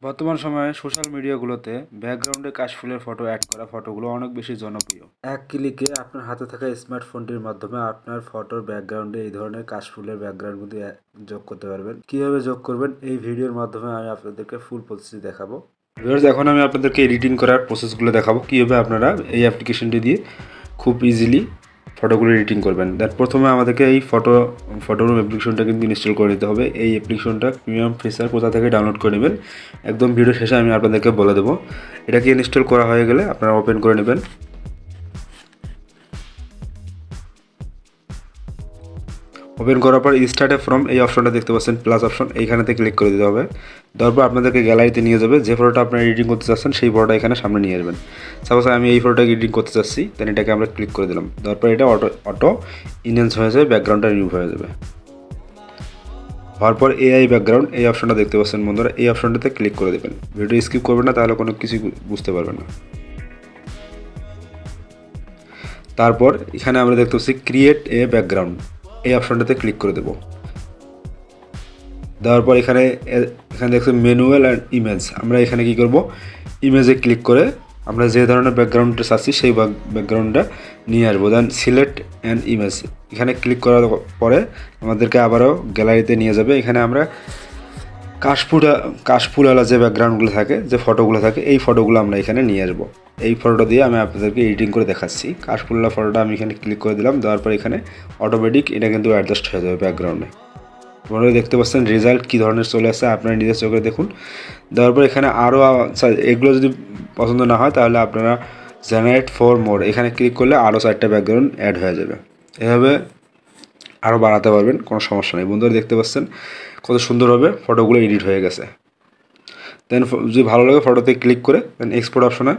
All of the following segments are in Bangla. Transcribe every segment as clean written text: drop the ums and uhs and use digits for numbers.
বর্তমান সময়ে সোশ্যাল মিডিয়াগুলোতে ব্যাকগ্রাউন্ডে কাশফুলের ফটো অ্যাড করা ফটোগুলো অনেক বেশি জনপ্রিয়। এক ক্লিকে আপনার হাতে থাকা স্মার্টফোনটির মাধ্যমে আপনার ফটোর ব্যাকগ্রাউন্ডে এই ধরনের কাশফুলের ব্যাকগ্রাউন্ডগুলি যোগ করতে পারবেন। কিভাবে যোগ করবেন এই ভিডিওর মাধ্যমে আমি আপনাদেরকে ফুল প্রসেস দেখাবো। ভিউয়ার্স, এখন আমি আপনাদেরকে এডিটিং করার প্রসেসগুলো দেখাবো, কীভাবে আপনারা এই অ্যাপ্লিকেশনটি দিয়ে খুব ইজিলি ফটোগুলো এডিটিং করবেন। দেন প্রথমে আমাদেরকে এই ফটোরুম অ্যাপ্লিকেশনটা কিন্তু ইনস্টল করে নিতে হবে। এই অ্যাপ্লিকেশনটা প্রিমিয়াম ফিচার কোথা থেকে ডাউনলোড করে নেবেন একদম ভিডিও শেষে আমি আপনাদেরকে বলে দেবো। এটাকে ইনস্টল করা হয়ে গেলে আপনারা ওপেন করে নেবেন। ওপেন করার পর স্টার্ট ফ্রম এই অপশনটা দেখতে পাচ্ছেন, প্লাস অপশন, এইখানেতে ক্লিক করে দিতে হবে। তারপর আপনাদেরকে গ্যালারিতে নিয়ে যাবে। যে ফটোটা আপনারা এডিটিং করতে চাচ্ছেন সেই ফটোটা এখানে সামনে নিয়ে আসবেন। সাপোজ আমি এই ফটোটাকে এডিটিং করতে চাচ্ছি, দেন এটাকে আমরা ক্লিক করে দিলাম। তারপর এটা অটো ইনহ্যান্স হয়ে যাবে, ব্যাকগ্রাউন্ডটা রিমুভ হয়ে যাবে। হওয়ার পর এআই ব্যাকগ্রাউন্ড এই অপশনটা দেখতে পাচ্ছেন বন্ধুরা, এই অপশনটাতে ক্লিক করে দেবেন। ভিডিও স্কিপ করবেন না, তাহলে কোনো কিছু বুঝতে পারবেন না। তারপর এখানে আমরা দেখতে পাচ্ছি ক্রিয়েট এ ব্যাকগ্রাউন্ড, এই অপশনটাতে ক্লিক করে দেবো। দেওয়ার পর এখানে দেখছি ম্যানুয়াল অ্যান্ড ইমেজ, আমরা এখানে কি করব, ইমেজে ক্লিক করে আমরা যে ধরনের ব্যাকগ্রাউন্ডটা চাচ্ছি সেই ব্যাকগ্রাউন্ডটা নিয়ে আসবো। দেন সিলেক্ট অ্যান্ড ইমেজ, এখানে ক্লিক করার পরে আমাদেরকে আবারও গ্যালারিতে নিয়ে যাবে। এখানে আমরা কাশফুলওয়ালা যে ব্যাকগ্রাউন্ডগুলো থাকে, যে ফটোগুলো থাকে, এই ফটোগুলো আমরা এখানে নিয়ে আসবো। এই ফটোটা দিয়ে আমি আপনাদেরকে এডিটিং করে দেখাচ্ছি। কাশফুলওয়ালা ফটোটা আমি এখানে ক্লিক করে দিলাম। দেওয়ার পর এখানে অটোমেটিক এটা কিন্তু অ্যাডজাস্ট হয়ে যাবে ব্যাকগ্রাউন্ডে। আপনারা দেখতে পাচ্ছেন রেজাল্ট কী ধরনের চলে আসছে, আপনারা নিজের চোখে দেখুন। দেওয়ার পর এখানে আরও এগুলো যদি পছন্দ না হয় তাহলে আপনারা জেনারেট ফর মোর এখানে ক্লিক করলে আরও 4টা ব্যাকগ্রাউন্ড অ্যাড হয়ে যাবে। এভাবে আরও বাড়াতে পারবেন, কোনো সমস্যা নেই। বন্ধুরা দেখতে পাচ্ছেন কত সুন্দরভাবে ফটোগুলো এডিট হয়ে গেছে। দেন যদি ভালো লাগে ফটোতে ক্লিক করে দেন এক্সপোর্ট অপশনে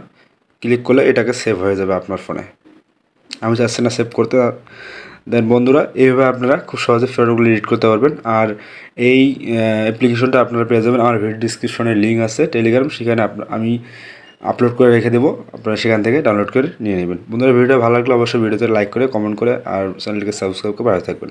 ক্লিক করলে এটাকে সেভ হয়ে যাবে আপনার ফোনে। আমি চাচ্ছি না সেভ করতে। দেন বন্ধুরা এইভাবে আপনারা খুব সহজে ফটোগুলো এডিট করতে পারবেন। আর এই অ্যাপ্লিকেশনটা আপনারা পেয়ে যাবেন আমার ভিডিও ডিসক্রিপশনে লিঙ্ক আছে টেলিগ্রাম, সেখানে আমি আপলোড করে রেখে দেবো, আপনারা সেখান থেকে ডাউনলোড করে নিয়ে নেবেন। বন্ধুরা ভিডিওটা ভালো লাগলে অবশ্যই ভিডিওতে লাইক করে কমেন্ট করে আর চ্যানেলটিকে সাবস্ক্রাইব করে পাশে থাকবেন।